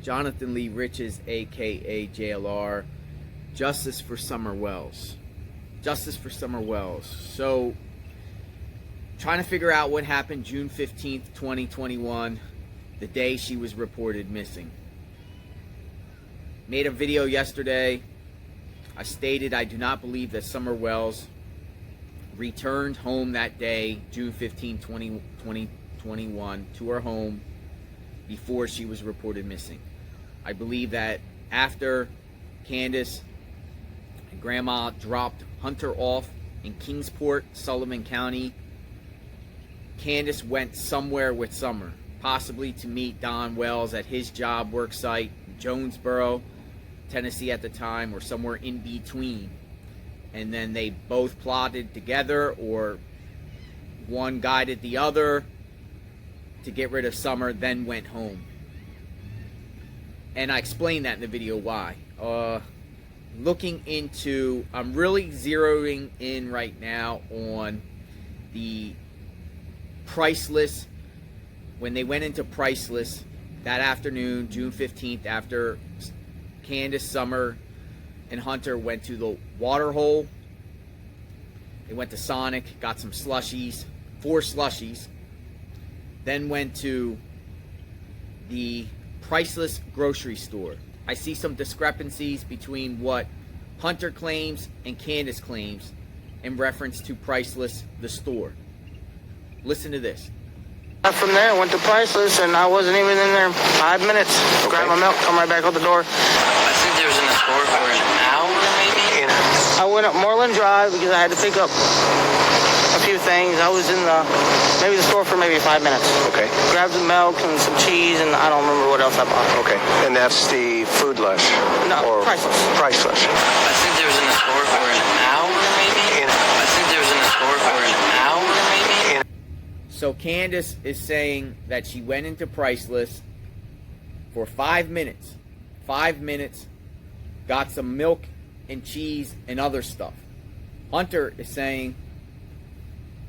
Jonathan Lee Riches, aka JLR. Justice for Summer Wells. Justice for Summer Wells. So, trying to figure out what happened June 15th, 2021, the day she was reported missing. Made a video yesterday. I stated I do not believe that Summer Wells returned home that day, June 15, 2021, to her home before she was reported missing. I believe that after Candus and Grandma dropped Hunter off in Kingsport, Sullivan County, Candus went somewhere with Summer, possibly to meet Don Wells at his job work site in Jonesboro, Tennessee at the time, or somewhere in between. And then they both plotted together, or one guided the other to get rid of Summer, then went home. And I explained that in the video why. Looking into, I'm really zeroing in right now on the Priceless. When they went into Priceless that afternoon, June 15th, after Candus, Summer, and Hunter went to the water hole. They went to Sonic, got some slushies, 4 slushies. Then went to the Priceless grocery store. I see some discrepancies between what Hunter claims and Candus claims in reference to Priceless, the store. Listen to this. From there, I went to Priceless, and I wasn't even in there 5 minutes. Okay. Grabbed my milk, come right back out the door. I think they was in the store for an hour, maybe? I went up Moreland Drive because I had to pick up a few things. I was in the store for maybe 5 minutes. Okay. Grabbed some milk and some cheese, and I don't remember what else I bought. Okay. And that's the Foodless? No, or Priceless. Priceless. I think they was in the store for an hour, maybe? I think they was in the store for an hour, maybe? So Candus is saying that she went into Priceless for 5 minutes. 5 minutes, got some milk and cheese and other stuff. Hunter is saying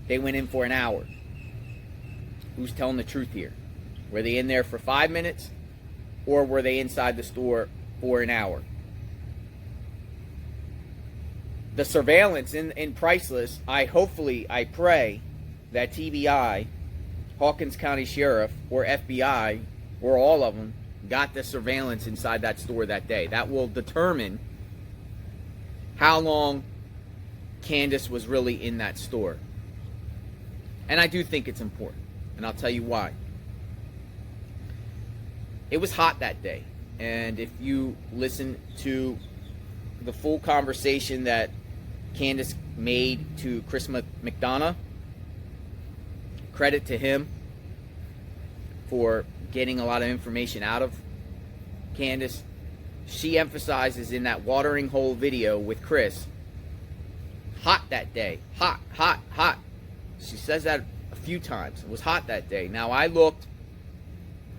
they went in for an hour. Who's telling the truth here? Were they in there for 5 minutes, or were they inside the store for an hour? The surveillance in Priceless, I pray that TBI, Hawkins County Sheriff, or FBI, or all of them, got the surveillance inside that store that day. That will determine how long Candus was really in that store. And I do think it's important, and I'll tell you why. It was hot that day, and if you listen to the full conversation that Candus made to Chris Mcdonough, credit to him for getting a lot of information out of Candus. She emphasizes in that watering hole video with Chris, hot that day. Hot, hot, hot. She says that a few times. It was hot that day. Now, I looked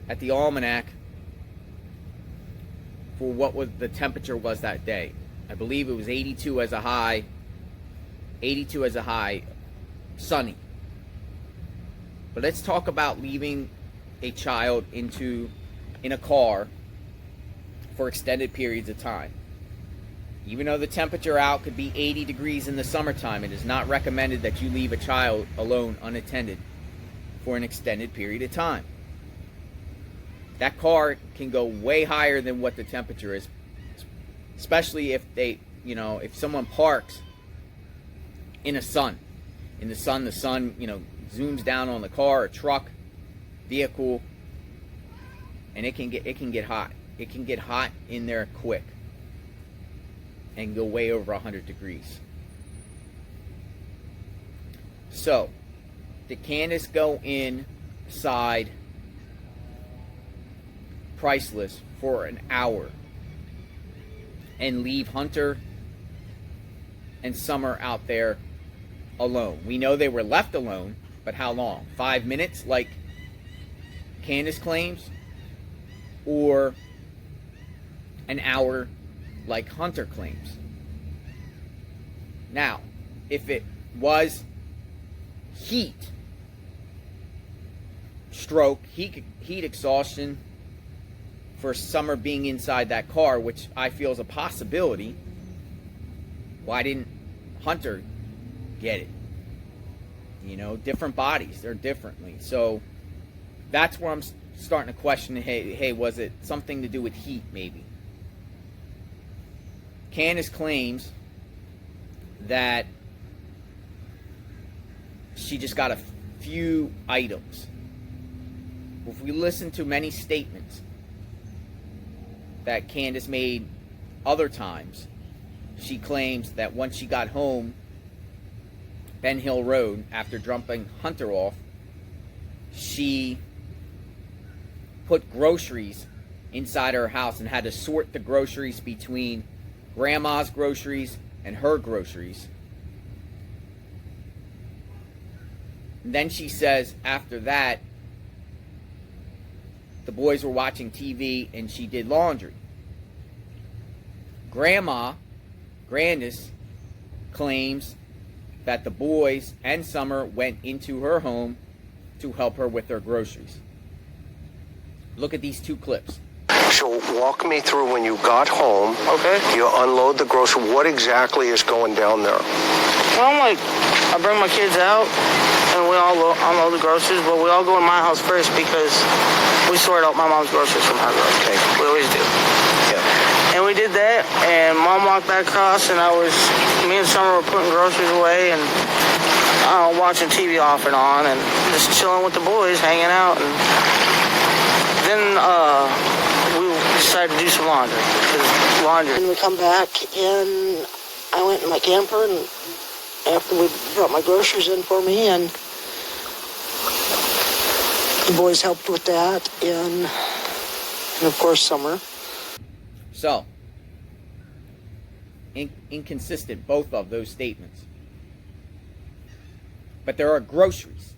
at the almanac for what the temperature was that day. I believe it was 82 as a high. 82 as a high. Sunny. But let's talk about leaving a child in a car for extended periods of time. Even though the temperature out could be 80 degrees in the summertime, it is not recommended that you leave a child alone unattended for an extended period of time. That car can go way higher than what the temperature is, especially if if someone parks in the sun, the sun, zooms down on the car, or truck, vehicle, and it can get hot. It can get hot in there quick and go way over 100 degrees. So, did Candus go inside Priceless for an hour and leave Hunter and Summer out there alone? We know they were left alone, but how long? 5 minutes, like Candus claims, or an hour, like Hunter claims? Now, if it was heat stroke, heat exhaustion for Summer being inside that car, which I feel is a possibility, why didn't Hunter get it? You know, different bodies, they're differently. So that's where I'm starting to question, hey, was it something to do with heat, maybe? Candus claims that she just got a few items. If we listen to many statements that Candus made other times, she claims that once she got home, Ben Hill Road, after dropping Hunter off, she put groceries inside her house and had to sort the groceries between Grandma's groceries and her groceries. And then she says after that, the boys were watching TV and she did laundry. Grandma, Candus, claims that the boys and Summer went into her home to help her with her groceries. Look at these two clips. So walk me through when you got home. Okay. You unload the grocery. What exactly is going down there? Well, I bring my kids out, and we all unload the groceries, but we all go in my house first because we sort out my mom's groceries from her groceries. Okay. We always do. Yeah. And we did that, and Mom walked back across, and me and Summer were putting groceries away, and watching TV off and on, and just chilling with the boys, hanging out, and then we decided to do some laundry. And we come back, and I went in my camper, and after we brought my groceries in for me, and the boys helped with that, and of course Summer. So, inconsistent, both of those statements. But there are groceries.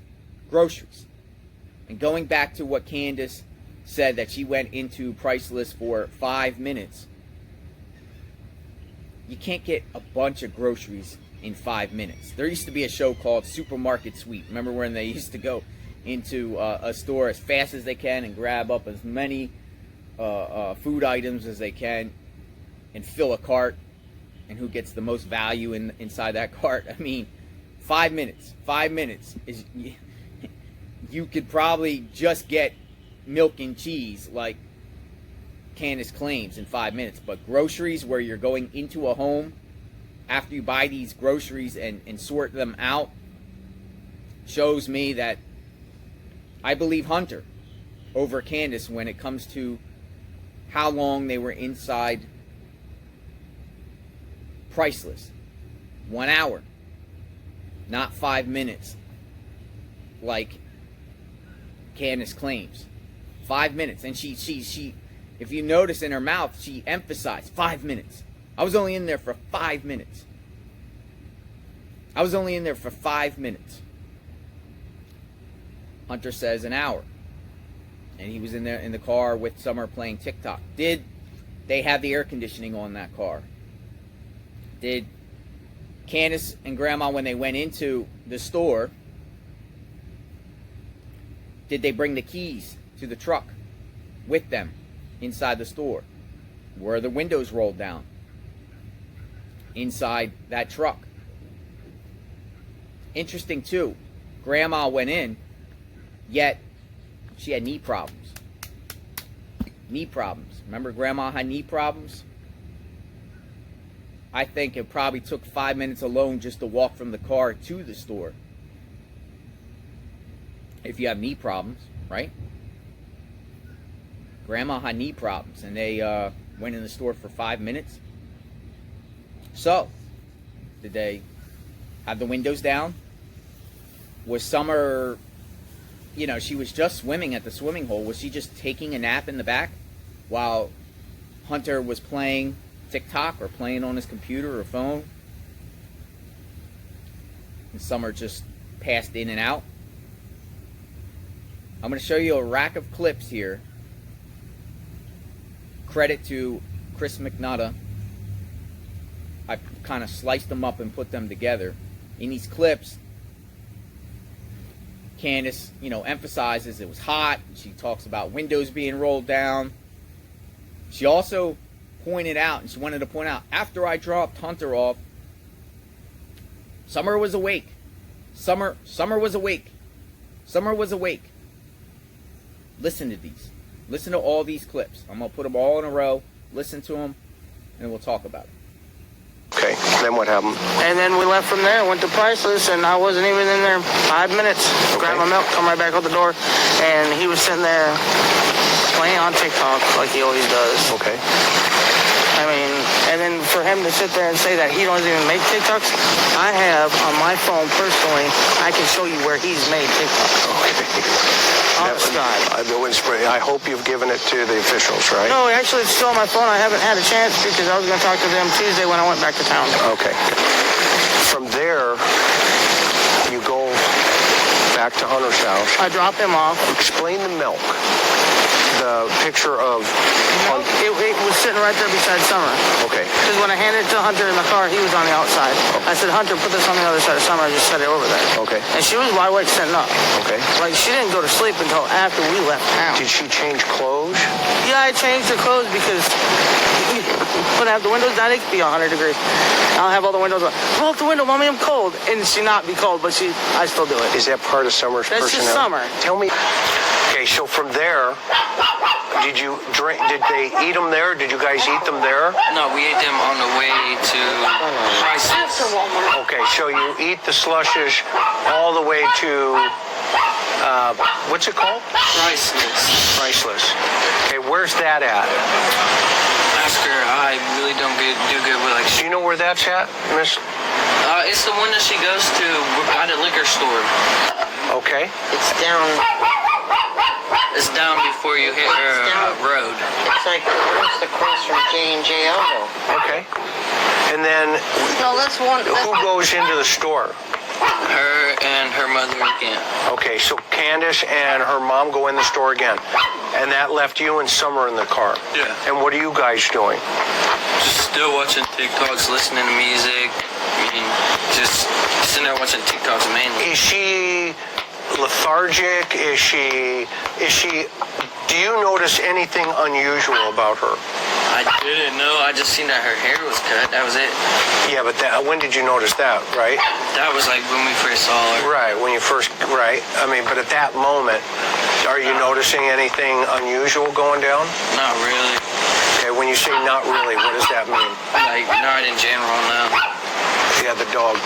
And going back to what Candus said, that she went into Priceless for 5 minutes. You can't get a bunch of groceries in 5 minutes. There used to be a show called Supermarket Sweep. Remember when they used to go into a store as fast as they can and grab up as many food items as they can and fill a cart, and who gets the most value inside that cart? I mean, 5 minutes. 5 minutes is, you could probably just get milk and cheese like Candus claims in 5 minutes. But groceries, where you're going into a home after you buy these groceries and sort them out, shows me that I believe Hunter over Candus when it comes to how long they were inside Priceless. 1 hour, not 5 minutes like Candus claims. 5 minutes. And she if you notice in her mouth, she emphasized 5 minutes. I was only in there for 5 minutes. Hunter says an hour. And he was in there in the car with Summer playing TikTok. Did they have the air conditioning on that car? Did Candus and Grandma, when they went into the store, did they bring the keys to the truck with them inside the store? Were the windows rolled down inside that truck? Interesting too, Grandma went in, yet she had knee problems. Remember Grandma had knee problems? I think it probably took 5 minutes alone just to walk from the car to the store. If you have knee problems, right? Grandma had knee problems, and they went in the store for 5 minutes. So, did they have the windows down? Was Summer, she was just swimming at the swimming hole. Was she just taking a nap in the back while Hunter was playing TikTok or playing on his computer or phone? And Summer just passed in and out. I'm going to show you a rack of clips here. Credit to Chris Mcdonough. I kind of sliced them up and put them together. In these clips, Candus, emphasizes it was hot. She talks about windows being rolled down. She also pointed out, and she wanted to point out, after I dropped Hunter off, Summer was awake. Summer was awake. Summer was awake. Listen to these. Listen to all these clips. I'm going to put them all in a row. Listen to them, and we'll talk about it. Okay, then what happened? And then we left from there, went to Priceless, and I wasn't even in there 5 minutes. Grabbed my milk, come right back out the door, and he was sitting there playing on TikTok like he always does. Okay. I mean, and then for him to sit there and say that he doesn't even make TikToks, I have on my phone personally, I can show you where he's made TikToks. Honest God. I hope you've given it to the officials, right? No, actually, it's still on my phone. I haven't had a chance because I was going to talk to them Tuesday when I went back to town. Okay. From there, you go back to Hunter's house. I drop him off. Explain the milk. The picture of... It was sitting right there beside Summer. Okay. Because when I handed it to Hunter in the car, he was on the outside. I said, Hunter, put this on the other side of Summer. I just set it over there. Okay. And she was wide awake sitting up. Okay. Like, she didn't go to sleep until after we left town. Did she change clothes? Yeah, I changed her clothes because when I have the windows down, it could be 100 degrees. I'll have all the windows on. Roll up the window, Mommy, I'm cold. And she not be cold, but I still do it. Is that part of Summer's That's personality? just Summer. Tell me. Okay, so from there, did you drink? Did they eat them there? Did you guys eat them there? No, we ate them on the way to Priceless. Okay, so you eat the slushes all the way to what's it called? Priceless. Priceless. Okay, where's that at? Ask her. I really don't do good with like. Do you know where that's at, Miss? It's the one that she goes to by the liquor store. Okay. It's down. It's down before you hit her road. It's like across from J&J Auto. Okay. And then No, that's one. who goes into the store? Her and her mother again. Okay, so Candus and her mom go in the store again. And that left you and Summer in the car. Yeah. And what are you guys doing? Just still watching TikToks, listening to music. I mean, just sitting there watching TikToks mainly. Is she lethargic? Is she, do you notice anything unusual about her? I didn't know. I just seen that her hair was cut. That was it. Yeah, but when did you notice that, right? That was like when we first saw her. Right, when you first, right. I mean, but at that moment, are you noticing anything unusual going down? Not really. Okay, when you say not really, what does that mean? Like, not in general, no. Yeah, the dog.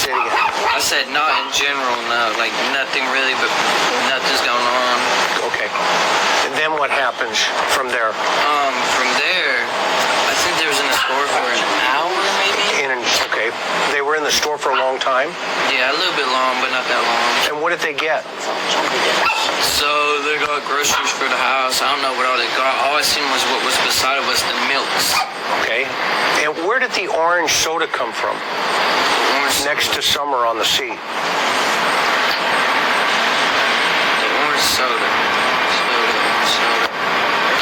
Say it again. I said not in general, no. Like, nothing really, but nothing's going on. Okay. And then what happens from there? From there, I think they was in the store for an hour, maybe? Okay. They were in the store for a long time? Yeah, a little bit long, but not that long. And what did they get? So they got groceries for the house. I don't know what all they got. All I seen was what was beside of us, the milks. Okay. And where did the orange soda come from? Next to Summer on the seat. The orange soda.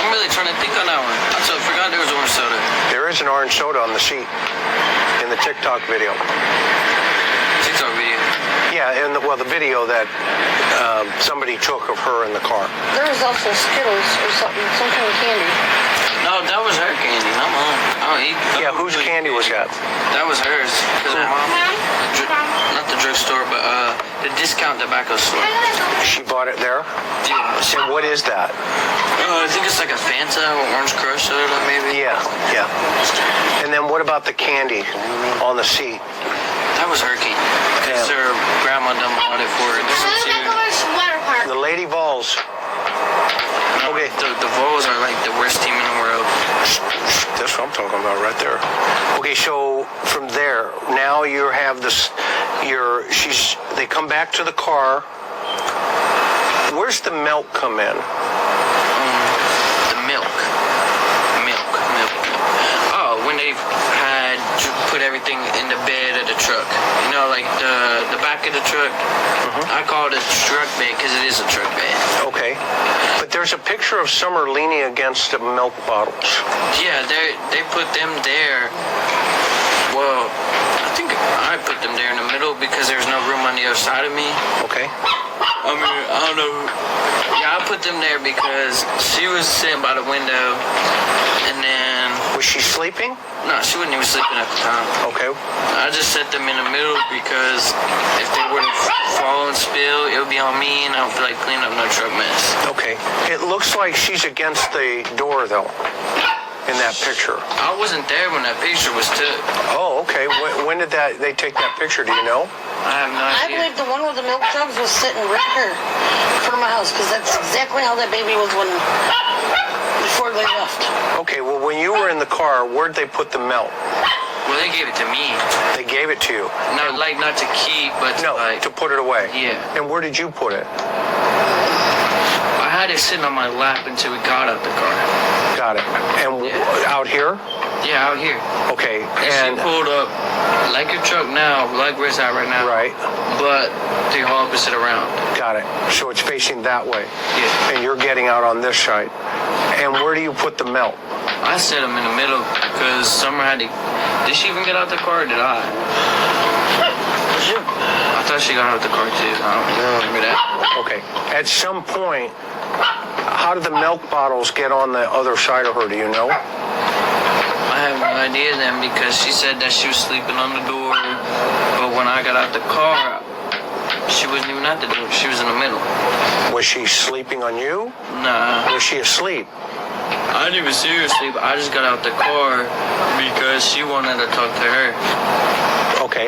I'm really trying to think on that one. I forgot there was orange soda. There is an orange soda on the seat in the TikTok video. TikTok video. Yeah, and the video that somebody took of her in the car. There was also Skittles or something, some kind of candy. No, that was her candy, not mine. I don't eat. Yeah, whose candy was that? That was hers. Cause her mom, not the drugstore, but the discount tobacco store. She bought it there? Yeah. And what is that? I think it's like a Fanta or Orange Crush soda, maybe. Yeah. And then what about the candy on the seat? That was her candy. Because her grandma done bought it for her. The Lady Vols. Okay. The Vols are like the worst team in the world. That's what I'm talking about right there. Okay, so from there, now you have this, they come back to the car. Where's the milk come in? The milk. Oh, when they had put everything in the bed of the truck. You know, like the back of the truck. I call it a truck bed because it is a truck bed. Okay. But there's a picture of Summer leaning against the milk bottles. Yeah, they put them there. Well, I think I put them there in the middle because there's no room on the other side of me. Okay. I mean, I don't know. Yeah, I put them there because she was sitting by the window, and then Was she sleeping? no, she wasn't even sleeping at the time. Okay. I just set them in the middle because if they were to fall and spill, it would be on me, and I don't feel like cleaning up no truck mess. Okay. It looks like she's against the door, though, in that picture. I wasn't there when that picture was took. Oh, okay. When did they take that picture? Do you know? I have no I idea. believe the one with the milk jugs was sitting right here in front of my house because that's exactly how that baby was before they left. Okay. Well, when you were in the car, where'd they put the milk? Well, they gave it to me. They gave it to you. Not to keep, but No, like to put it away. Yeah. And where did you put it? I had it sitting on my lap until we got out the car. Got it. And out here? Yeah, out here. Okay. And she pulled up like your truck now, like we're at right now. Right. But the opposite around. Got it. So it's facing that way. Yeah. And you're getting out on this side. And where do you put the milk? I set them in the middle because Summer had to. Did she even get out the car or did I? I thought she got out the car too. I don't remember that. Okay. At some point, how did the milk bottles get on the other side of her? Do you know? I have no idea then because she said that she was sleeping on the door. But when I got out the car, she wasn't even at the door. She was in the middle. Was she sleeping on you? Nah. Was she asleep? I didn't even see her sleep. I just got out the car because she wanted to talk to her Okay.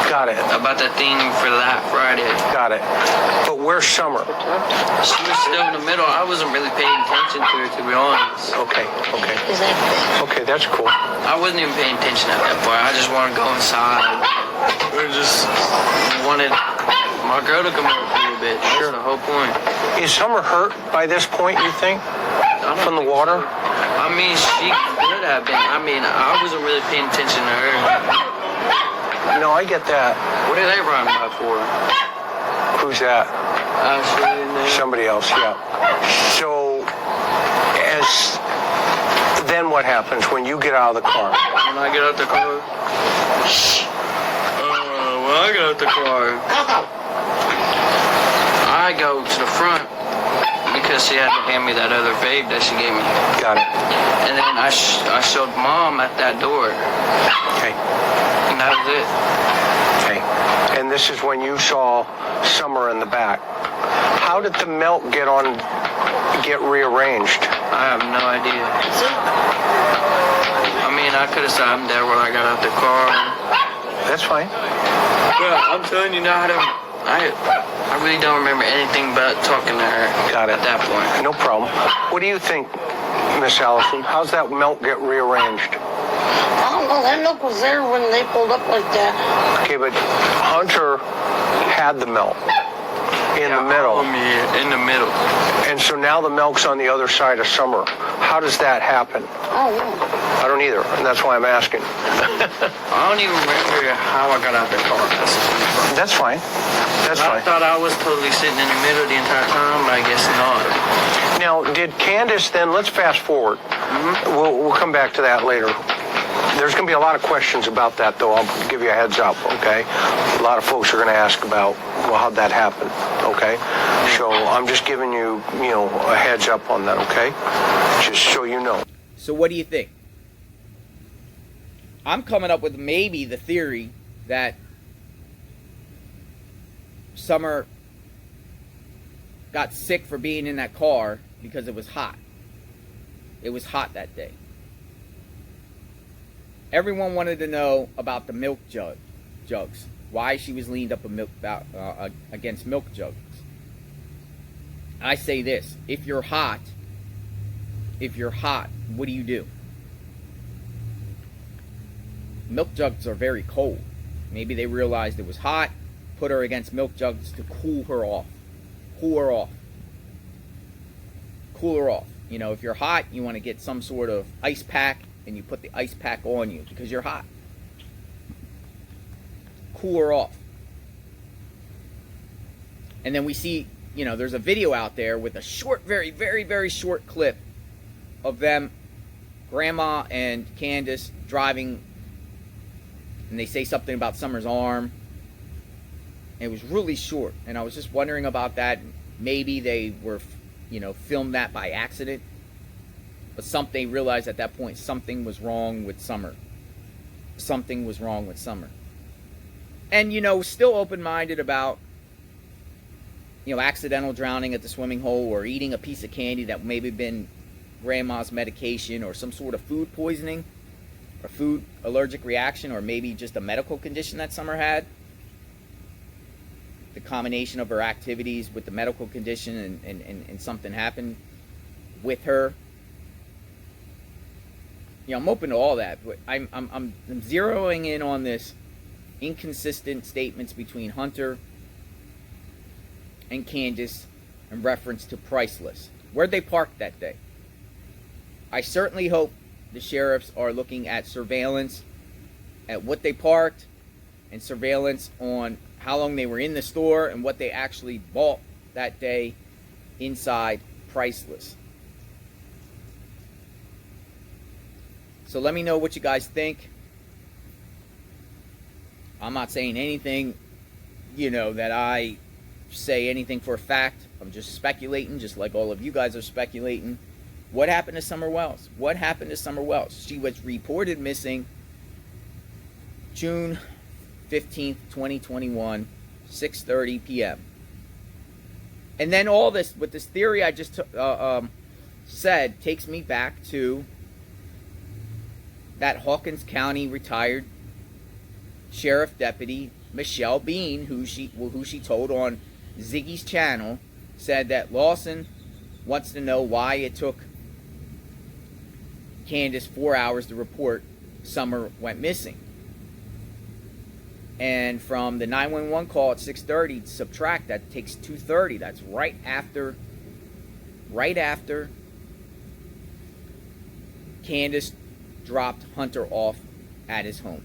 Got it. about that thing for that Friday. Got it. But where's Summer? She was still in the middle. I wasn't really paying attention to her, to be honest. Okay. Okay. Exactly. Okay, that's cool. I wasn't even paying attention at that point. I just wanted to go inside. I just wanted my girl to come over a little bit. That's the whole point. Is Summer hurt by this point, you think? I don't From the think water? so. I mean, she could have been. I mean, I wasn't really paying attention to her. No, I get that. What are they running by for? Who's that? Ashley and Somebody else, yeah. So, then what happens when you get out of the car? When I get out the car? When I get out the car, I go to the front because she had to hand me that other vape that she gave me. Got it. And then I showed Mom at that door. Okay. And that was it. Okay. And this is when you saw Summer in the back. How did the milk get rearranged? I have no idea. I mean, I could have said I'm there when I got out the car. That's fine. But I'm telling you now, I really don't remember anything but talking to her. Got it. At that point. No problem. What do you think, Miss Allison? How's that milk get rearranged? I don't know. That milk was there when they pulled up like that. Okay, but Hunter had the milk in the middle. In the middle. And so now the milk's on the other side of Summer. How does that happen? I don't know. I don't either, and that's why I'm asking. I don't even remember how I got out the car. That's fine. That's I fine. thought I was totally sitting in the middle the entire time, but I guess not. Now, did Candus then, let's fast forward. We'll come back to that later. There's going to be a lot of questions about that, though. I'll give you a heads up, okay? A lot of folks are going to ask about, well, how'd that happen, okay? So I'm just giving you, a heads up on that, okay? Just so you know. So what do you think? I'm coming up with maybe the theory that Summer got sick for being in that car because it was hot. It was hot that day. Everyone wanted to know about the milk jugs. Why she was leaned up against milk jugs. I say this: if you're hot, what do you do? Milk jugs are very cold. Maybe they realized it was hot, put her against milk jugs to cool her off. Cool her off. If you're hot, you want to get some sort of ice pack, and you put the ice pack on you because you're hot. Cool her off. And then we see, there's a video out there with a short, very, very, very short clip of them, Grandma and Candus, driving, and they say something about Summer's arm. And it was really short, and I was just wondering about that. Maybe they were, filmed that by accident, but they realized at that point something was wrong with Summer. Something was wrong with Summer. And, still open-minded about, accidental drowning at the swimming hole, or eating a piece of candy that maybe been grandma's medication, or some sort of food poisoning, or food allergic reaction, or maybe just a medical condition that Summer had. The combination of her activities with the medical condition, and something happened with her. I'm open to all that, but I'm zeroing in on this inconsistent statements between Hunter and Candus in reference to Priceless. Where'd they park that day? I certainly hope the sheriffs are looking at surveillance at what they parked, and surveillance on how long they were in the store and what they actually bought that day inside Priceless. So let me know what you guys think. I'm not saying anything, that I say anything for a fact. I'm just speculating, just like all of you guys are speculating. What happened to Summer Wells? What happened to Summer Wells? She was reported missing June 15th, 2021, 6:30 p.m. And then all this, with this theory I just said, takes me back to that Hawkins County retired sheriff deputy, Michelle Bean, who she told on Ziggy's channel, said that Lawson wants to know why it took Candus 4 hours to report Summer went missing. And from the 911 call at 6:30, subtract that, takes 2:30. That's right after Candus dropped Hunter off at his home.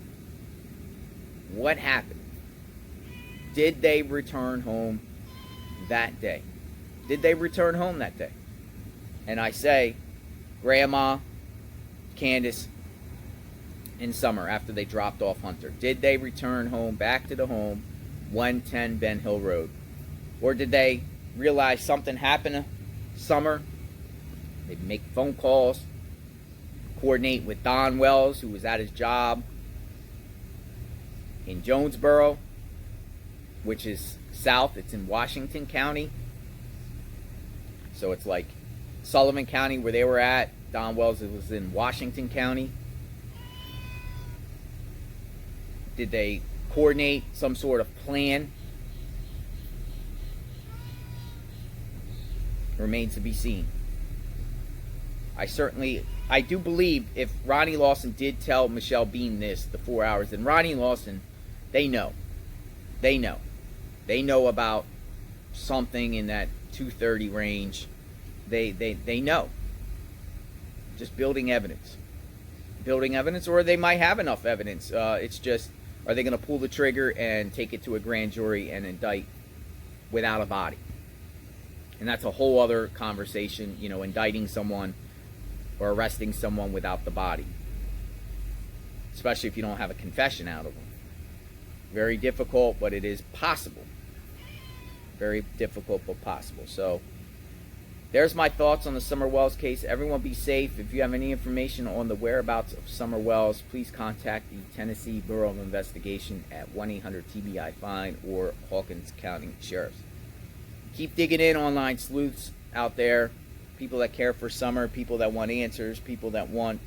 What happened? Did they return home that day? Did they return home that day? And I say, Grandma, Candus, and Summer, after they dropped off Hunter, did they return home, back to the home, 110 Ben Hill Road? Or did they realize something happened to Summer? They make phone calls, coordinate with Don Wells, who was at his job in Jonesboro, which is south. It's in Washington County. So it's like Sullivan County where they were at. Don Wells was in Washington County. Did they coordinate some sort of plan? Remains to be seen. I do believe if Ronnie Lawson did tell Michelle Bean this, the 4 hours, then Ronnie Lawson, they know about something in that 2:30 range. They know. Just building evidence, or they might have enough evidence. It's just, are they going to pull the trigger and take it to a grand jury and indict without a body? And that's a whole other conversation, indicting someone or arresting someone without the body, especially if you don't have a confession out of them. Very difficult, but it is possible. Very difficult, but possible. So there's my thoughts on the Summer Wells case. Everyone be safe. If you have any information on the whereabouts of Summer Wells, please contact the Tennessee Bureau of Investigation at 1-800-TBI-FIND or Hawkins County Sheriffs. Keep digging in, online sleuths out there. People that care for Summer, people that want answers, people that want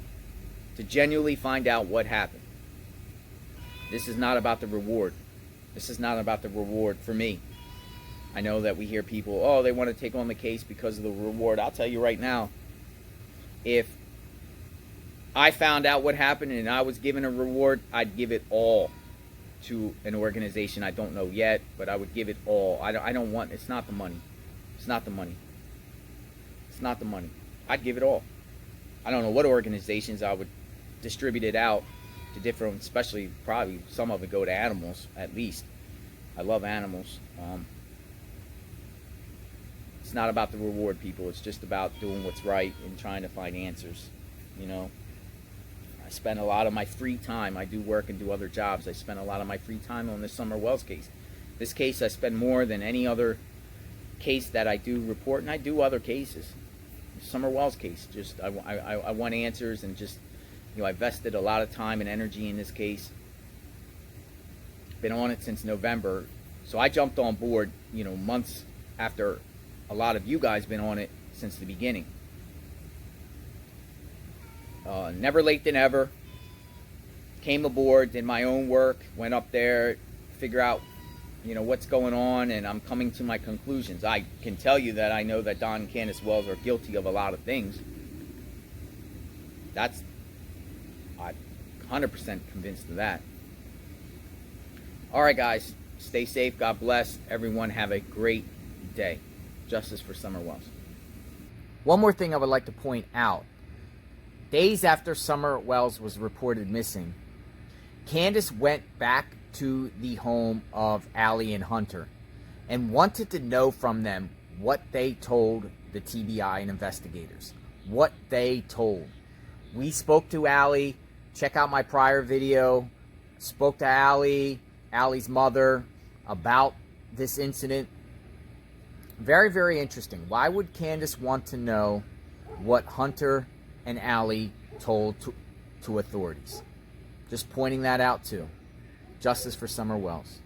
to genuinely find out what happened. This is not about the reward. This is not about the reward for me. I know that we hear people, oh, they want to take on the case because of the reward. I'll tell you right now, if I found out what happened and I was given a reward, I'd give it all to an organization I don't know yet, but I would give it all. I don't want, it's not the money. It's not the money. It's not the money. I'd give it all. I don't know what organizations I would distribute it out to different, especially probably some of it go to animals at least. I love animals. It's not about the reward, people. It's just about doing what's right and trying to find answers. I spend a lot of my free time. I do work and do other jobs. I spend a lot of my free time on this Summer Wells case. This case I spend more than any other case that I do report, and I do other cases. Summer Wells case, just I want answers, and just, you know, I vested a lot of time and energy in this case. Been on it since November, so I jumped on board, you know, months after a lot of you guys been on it since the beginning. Never late than ever. Came aboard, did my own work, went up there, figure out, you know, what's going on, and I'm coming to my conclusions. I can tell you that I know that Don and Candus Wells are guilty of a lot of things. I'm 100% convinced of that. All right, guys, stay safe. God bless. Everyone have a great day. Justice for Summer Wells. One more thing I would like to point out. Days after Summer Wells was reported missing, Candus went back to the home of Allie and Hunter and wanted to know from them what they told the TBI and investigators. What they told. We spoke to Allie. Check out my prior video. Spoke to Allie, Allie's mother, about this incident. Very, very interesting. Why would Candus want to know what Hunter and Allie told to authorities? Just pointing that out too. Justice for Summer Wells.